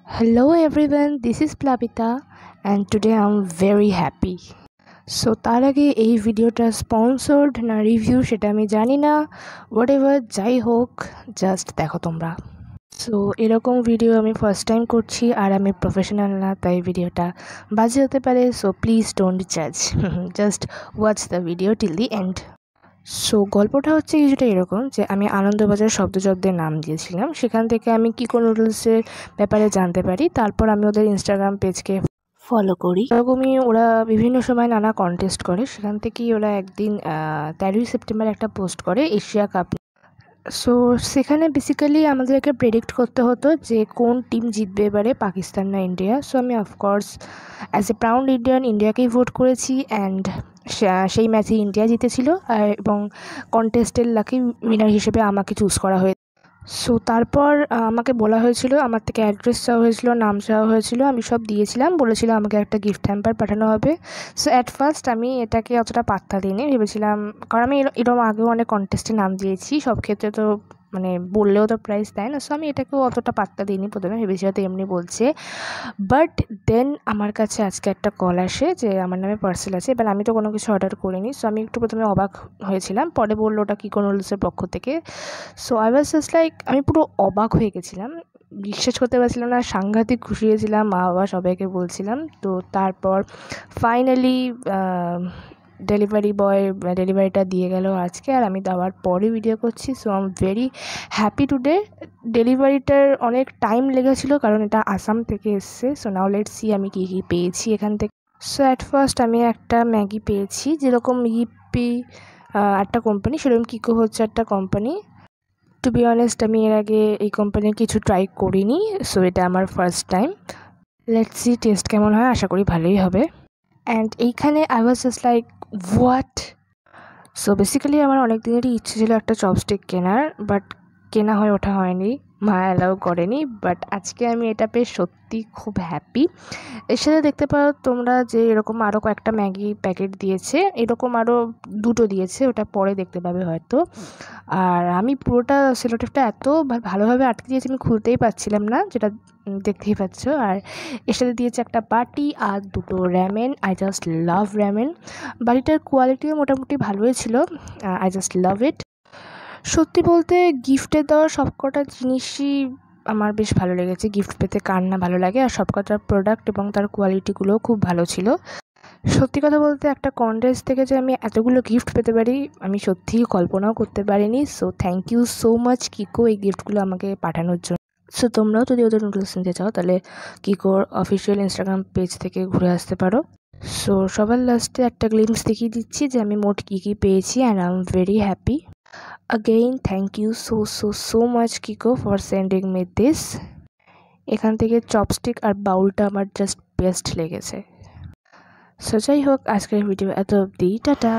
Hello everyone, this is Plavita and today I'm very happy. So তার আগে এই ভিডিওটা স্পন্সর্ড না রিভিউ সেটা আমি জানি না, হোয়াট এভার যাই হোক জাস্ট দেখো তোমরা। সো এরকম ভিডিও আমি ফার্স্ট টাইম করছি আর আমি প্রফেশনাল না, তাই ভিডিওটা বাজে হতে পারে। সো প্লিজ ডোন্ট জাজ, just watch the video till the end. So গল্পটা হচ্ছে কিছুটা এরকম যে আমি আনন্দবাজার শব্দের নাম দিয়েছিলাম, সেখান থেকে আমি কিকো নুডলসের ব্যাপারে জানতে পারি। তারপর আমি ওদের ইনস্টাগ্রাম পেজকে ফলো করি। এরকমই ওরা বিভিন্ন সময় নানা কন্টেস্ট করে, সেখান থেকেই ওরা একদিন 13 সেপ্টেম্বর একটা পোস্ট করে এশিয়া কাপ। সো সেখানে বেসিক্যালি আমাদেরকে প্রেডিক্ট করতে হতো যে কোন টিম জিতবে এবারে, পাকিস্তান না ইন্ডিয়া। সো আমি of course as a proud Indian ইন্ডিয়াকেই ভোট করেছি অ্যান্ড সেই ম্যাচে ইন্ডিয়া জিতেছিল এবং কন্টেস্টের লাকি উইনার হিসেবে আমাকে চুজ করা হয়েছে। সো তারপর আমাকে বলা হয়েছিল, আমার থেকে অ্যাড্রেস চাওয়া হয়েছিল, নাম চাওয়া হয়েছিল, আমি সব দিয়েছিলাম। বলেছিল আমাকে একটা গিফট হ্যাম্পার পাঠানো হবে। সো অ্যাট ফার্স্ট আমি এটাকে অতটা পাত্তা দিইনি, ভেবেছিলাম, কারণ আমি এরকম আগেও অনেক কন্টেস্টে নাম দিয়েছি, সব ক্ষেত্রে তো মানে বললেও তো প্রাইজ দেয় না। সো আমি এটাকেও অতটা পাত্তা দিইনি, প্রথমে ভেবেছি হয়তো এমনি বলছে। বাট দেন আমার কাছে আজকে একটা কল আসে যে আমার নামে পার্সেল আছে। এবার আমি তো কোনো কিছু অর্ডার করিনি, সো আমি একটু প্রথমে অবাক হয়েছিলাম। পরে বললো ওটা কিকো নুডলসের পক্ষ থেকে। So I was just like, আমি পুরো অবাক হয়ে গেছিলাম, বিশ্বাস করতে পারছিলাম না, সাংঘাতিক খুশি হয়েছিলাম, মা বাবা সবাইকে বলছিলাম। তো তারপর ফাইনালি ডেলিভারি বয় ডেলিভারিটা দিয়ে গেল আজকে, আর আমি দেওয়ার পরে ভিডিও করছি। So I am very happy today. ডেলিভারিটার অনেক টাইম লেগেছিলো কারণ এটা আসাম থেকে এসছে। সো নাও লেটস সি আমি কী কী পেয়েছি এখান থেকে। সো অ্যাট ফার্স্ট আমি একটা ম্যাগি পেয়েছি, যেরকম ইপি একটা কোম্পানি, সেরকম কিকো হচ্ছে একটা কোম্পানি। টু বি অনেস্ট আমি এর আগে এই কোম্পানির কিছু ট্রাই করিনি, সো এটা আমার first time. Let's see test কেমন হয়, আশা করি ভালোই হবে। অ্যান্ড এইখানে I was just like what. So basically আমার অনেক দিনেরই ইচ্ছে ছিল একটা চপস্টিক কেনার, বাট কেনা হয়ে ওঠা হয়নি, মা অ্যালাউ করেনি। বাট আজকে আমি এটা পেয়ে সত্যি খুব হ্যাপি। এর সাথে দেখতে পারো তোমরা যে এরকম আরও কয়েকটা ম্যাগি প্যাকেট দিয়েছে, এরকম আরও দুটো দিয়েছে, ওটা পরে দেখতে পাবে হয়তো। আর আমি পুরোটা সেলোটেপটা এত ভালোভাবে আটকে দিয়েছি আমি খুলতেই পারছিলাম না, যেটা দেখতেই পাচ্ছ। আর এর সাথে দিয়েছে একটা বাটি আর দুটো ramen. I just love ramen. বাটিটার কোয়ালিটিও মোটামুটি ভালোই ছিল, আই জাস্ট লাভ ইট। সত্যি বলতে গিফটে দেওয়া সবকটা জিনিসই আমার বেশ ভালো লেগেছে। গিফট পেতে কার না ভালো লাগে, আর সবকটা প্রোডাক্ট এবং তার কোয়ালিটিগুলোও খুব ভালো ছিল। সত্যি কথা বলতে একটা কন্টেস্ট থেকে যে আমি এতগুলো গিফট পেতে পারি আমি সত্যিই কল্পনাও করতে পারিনি। So thank you so much Kiko এই গিফটগুলো আমাকে পাঠানোর জন্য। সো তোমরাও যদি ওদের নুডলস নিতে চাও তাহলে কিকোর অফিসিয়াল ইনস্টাগ্রাম পেজ থেকে ঘুরে আসতে পারো। সো সবার লাস্টে একটা গ্লিমস দেখিয়ে দিচ্ছি যে আমি মোট কী কী পেয়েছি, and I am very happy. Again, thank you so much Kiko for sending me this. এখান থেকে চপস্টিক আর বাউলটা আমার জাস্ট বেস্ট লেগেছে। সো যাই হোক, আজকের ভিডিও এত অবধি, টাটা।